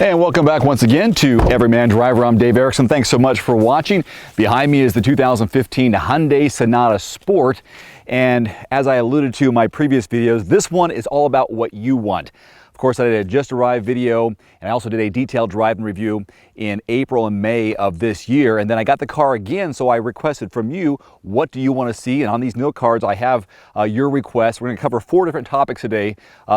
And welcome back once again to Everyman Driver. I'm Dave Erickson. Thanks so much for watching. Behind me is the 2015 Hyundai Sonata Sport. And as I alluded to in my previous videos, this one is all about what you want. Of course, I did a just arrived video, and I also did a detailed driving review in April and May of this year. And then I got the car again, so I requested from you, what do you want to see? And on these note cards, I have your requests. We're going to cover 4 different topics today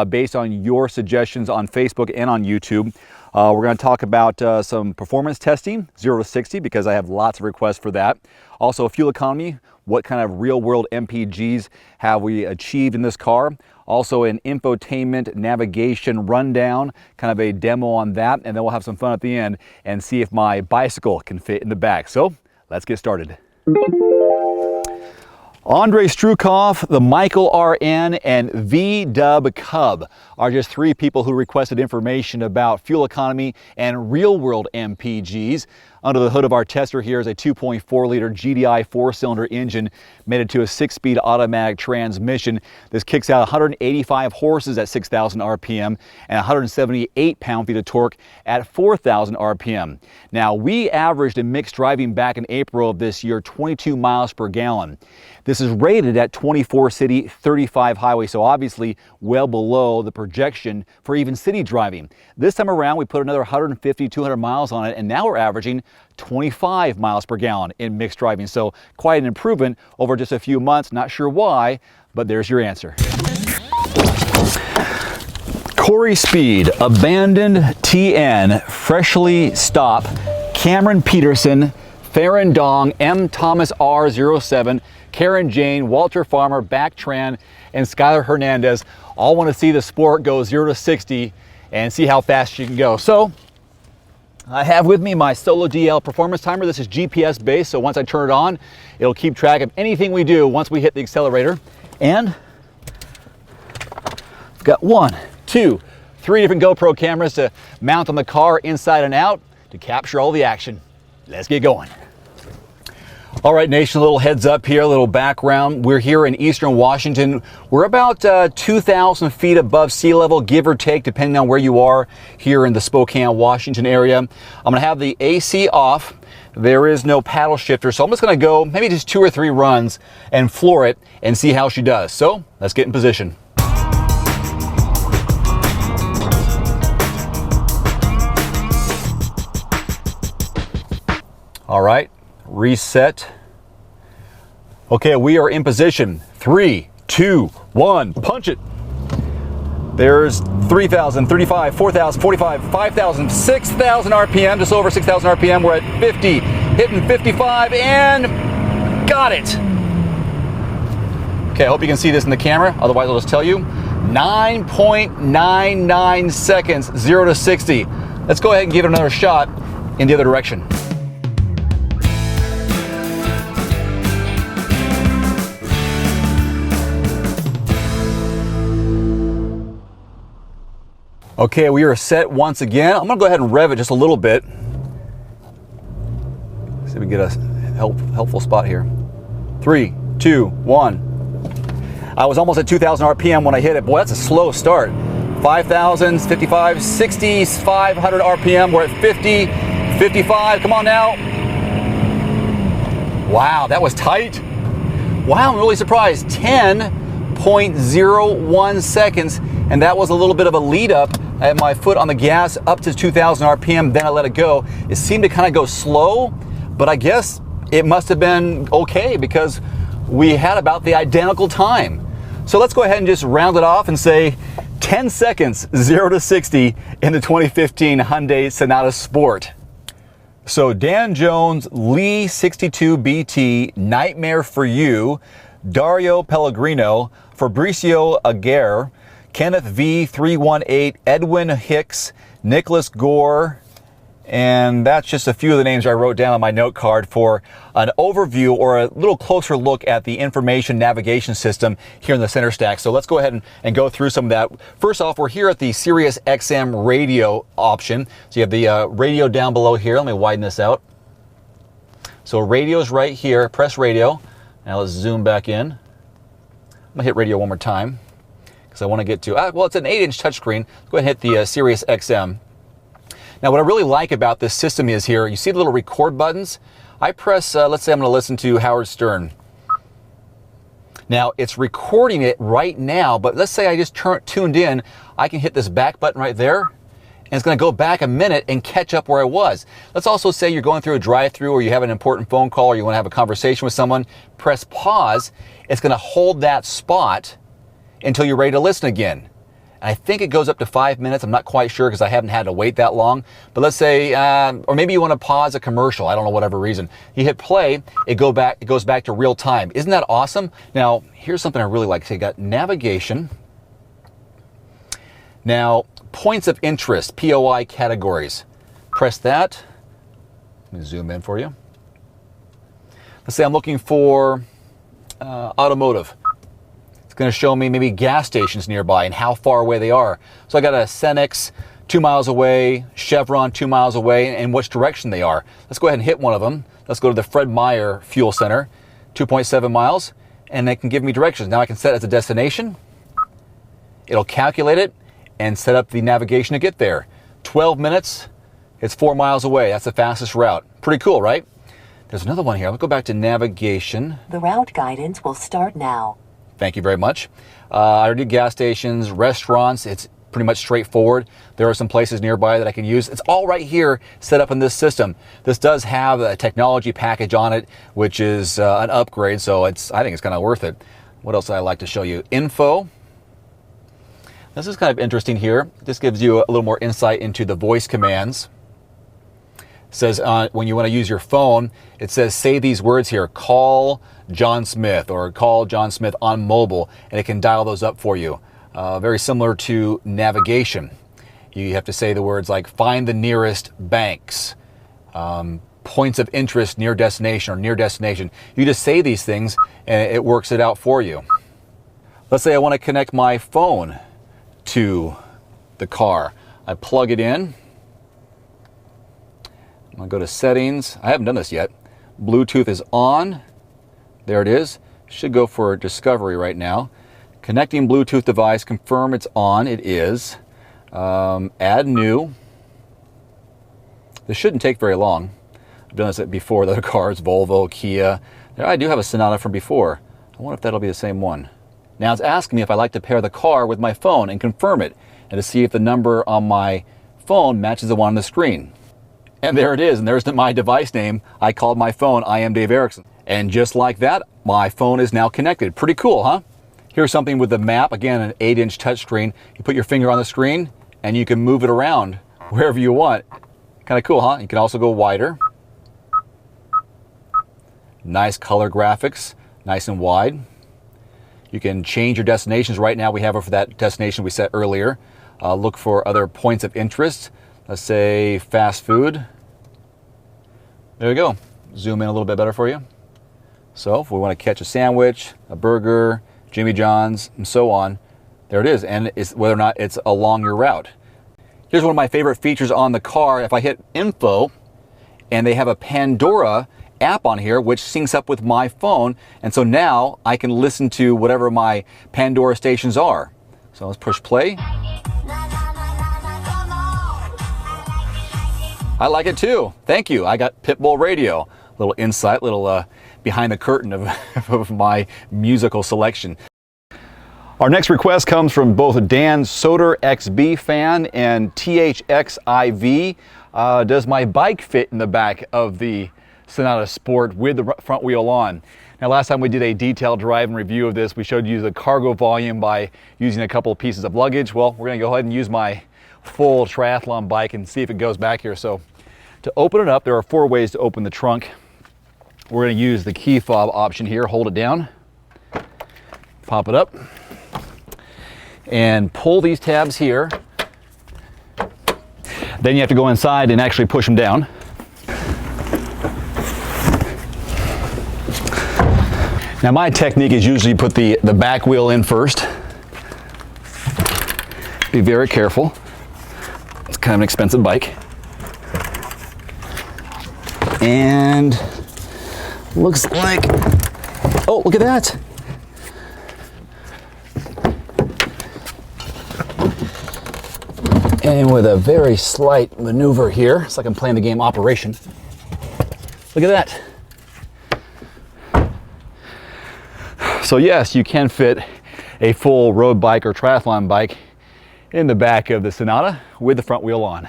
based on your suggestions on Facebook and on YouTube. We're going to talk about some performance testing, 0 to 60, because I have lots of requests for that. Also, fuel economy, what kind of real-world MPGs have we achieved in this car? Also, an infotainment navigation rundown, kind of a demo on that, and then we'll have some fun at the end and see if my bicycle can fit in the back. So, let's get started. Andre Strukoff, the Michael RN, and V-Dub Cub are just 3 people who requested information about fuel economy and real-world MPGs. Under the hood of our tester here is a 2.4-liter GDI 4-cylinder engine mated to a 6-speed automatic transmission. This kicks out 185 horses at 6,000 RPM and 178 pound-feet of torque at 4,000 RPM. Now, we averaged in mixed driving back in April of this year 22 miles per gallon. This is rated at 24 city, 35 highway, so obviously well below the projection for even city driving. This time around, we put another 150, 200 miles on it, and now we're averaging 25 miles per gallon in mixed driving. So quite an improvement over just a few months. Not sure why, but there's your answer. Corey Speed, Abandoned TN, Freshly Stop, Cameron Peterson, Farron Dong, M. Thomas R07, Karen Jane, Walter Farmer, Backtran, and Skylar Hernandez all want to see the Sport go 0 to 60 and see how fast you can go. So I have with me my Solo DL performance timer. This is GPS based, so once I turn it on, it'll keep track of anything we do once we hit the accelerator. And I've got 1, 2, 3 different GoPro cameras to mount on the car inside and out to capture all the action. Let's get going. All right, nation, a little heads up here, a little background. We're here in eastern Washington. We're about 2,000 feet above sea level, give or take, depending on where you are here in the Spokane, Washington area. I'm gonna have the AC off. There is no paddle shifter, so I'm just gonna go maybe just 2 or 3 runs and floor it and see how she does. So let's get in position. All right, reset. Okay, we are in position. 3, 2, 1, punch it. There's 3,000, 35, 4,000, 45, 5,000, 6,000 RPM, just over 6,000 RPM. We're at 50, hitting 55, and got it. Okay, I hope you can see this in the camera. Otherwise, I'll just tell you. 9.99 seconds, 0 to 60. Let's go ahead and give it another shot in the other direction. Okay, we are set once again. I'm gonna go ahead and rev it just a little bit. See if we can get a helpful spot here. 3, 2, 1. I was almost at 2,000 RPM when I hit it. Boy, that's a slow start. 5,000, 55, 60, 500 RPM. We're at 50, 55. Come on now. Wow, that was tight. Wow, I'm really surprised. 10.01 seconds, and that was a little bit of a lead up. I had my foot on the gas up to 2,000 RPM, then I let it go. It seemed to kind of go slow, but I guess it must have been okay because we had about the identical time. So let's go ahead and just round it off and say 10 seconds, 0 to 60 in the 2015 Hyundai Sonata Sport. So Dan Jones, Lee 62BT, Nightmare for You, Dario Pellegrino, Fabricio Aguirre, Kenneth V318, Edwin Hicks, Nicholas Gore, and that's just a few of the names I wrote down on my note card for an overview or a little closer look at the information navigation system here in the center stack. So let's go ahead and go through some of that. First off, we're here at the Sirius Xm Radio option. So you have the radio down below here. Let me widen this out. So radio's right here. Press radio. Now let's zoom back in. I'm gonna hit radio one more time because I want to get to, well, it's an 8-inch touchscreen. Let's go ahead and hit the Sirius XM. Now, what I really like about this system is here, you see the little record buttons? I press, let's say I'm going to listen to Howard Stern. Now, it's recording it right now, but let's say I just tuned in, I can hit this back button right there, and it's going to go back a minute and catch up where I was. Let's also say you're going through a drive-through, or you have an important phone call, or you want to have a conversation with someone, press pause. It's going to hold that spot until you're ready to listen again. And I think it goes up to 5 minutes. I'm not quite sure because I haven't had to wait that long. But let's say, or maybe you want to pause a commercial. I don't know, whatever reason. You hit play, it goes back to real time. Isn't that awesome? Now, here's something I really like. So you got navigation. Now, points of interest, POI categories. Press that. Let me zoom in for you. Let's say I'm looking for automotive. It's going to show me maybe gas stations nearby and how far away they are. So I got a Cenex 2 miles away, Chevron 2 miles away, and which direction they are. Let's go ahead and hit one of them. Let's go to the Fred Meyer Fuel Center, 2.7 miles, and they can give me directions. Now I can set it as a destination. It'll calculate it and set up the navigation to get there. 12 minutes, it's 4 miles away. That's the fastest route. Pretty cool, right? There's another one here. Let's go back to navigation. The route guidance will start now. Thank you very much. I already did gas stations, restaurants. It's pretty much straightforward. There are some places nearby that I can use. It's all right here set up in this system. This does have a technology package on it, which is an upgrade, so I think it's kind of worth it. What else would I like to show you? Info. This is kind of interesting here. This gives you a little more insight into the voice commands. It says when you want to use your phone, it says say these words here, call John Smith, or call John Smith on mobile, and it can dial those up for you. Very similar to navigation. You have to say the words like find the nearest banks, points of interest near destination, or near destination. You just say these things and it works it out for you. Let's say I want to connect my phone to the car. I plug it in. I'm going to go to settings. I haven't done this yet. Bluetooth is on. There it is. Should go for discovery right now. Connecting Bluetooth device, confirm it's on. It is. Add new. This shouldn't take very long. I've done this before. The other cars, Volvo, Kia. There, I do have a Sonata from before. I wonder if that'll be the same one. Now it's asking me if I like to pair the car with my phone and confirm it, and to see if the number on my phone matches the one on the screen. And there it is, and there's my device name. I called my phone, I am Dave Erickson. And just like that, my phone is now connected. Pretty cool, huh? Here's something with the map, again, an 8-inch touchscreen. You put your finger on the screen, and you can move it around wherever you want. Kind of cool, huh? You can also go wider. Nice color graphics, nice and wide. You can change your destinations. Right now we have it for that destination we set earlier. Look for other points of interest. Let's say fast food. There we go. Zoom in a little bit better for you. So if we want to catch a sandwich, a burger, Jimmy John's, and so on, there it is. And it's whether or not it's along your route. Here's one of my favorite features on the car. If I hit info, and they have a Pandora app on here which syncs up with my phone, and so now I can listen to whatever my Pandora stations are. So let's push play. I like it too. Thank you. I got Pitbull Radio. Little insight, little behind the curtain of my musical selection. Our next request comes from both Dan Soder XB fan and THXIV. Does my bike fit in the back of the Sonata Sport with the front wheel on? Now, last time we did a detailed drive and review of this, we showed you the cargo volume by using a couple of pieces of luggage. Well, we're going to go ahead and use my full triathlon bike and see if it goes back here. So to open it up, there are 4 ways to open the trunk. We're going to use the key fob option here. Hold it down, pop it up, and pull these tabs here. Then you have to go inside and actually push them down. Now my technique is usually put the back wheel in first. Be very careful. It's kind of an expensive bike. And looks like, oh, look at that. And with a very slight maneuver here, it's like I'm playing the game Operation. Look at that. So yes, you can fit a full road bike or triathlon bike in the back of the Sonata with the front wheel on.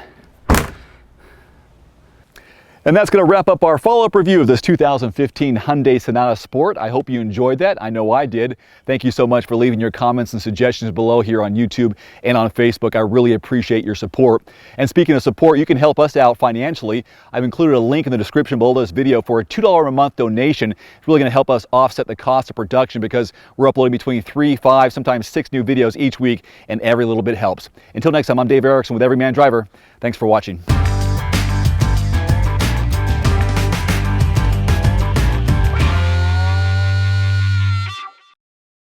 And that's going to wrap up our follow-up review of this 2015 Hyundai Sonata Sport. I hope you enjoyed that. I know I did. Thank you so much for leaving your comments and suggestions below here on YouTube and on Facebook. I really appreciate your support. And speaking of support, you can help us out financially. I've included a link in the description below this video for a $2 a month donation. It's really going to help us offset the cost of production because we're uploading between 3, 5, sometimes 6 new videos each week, and every little bit helps. Until next time, I'm Dave Erickson with Everyman Driver. Thanks for watching.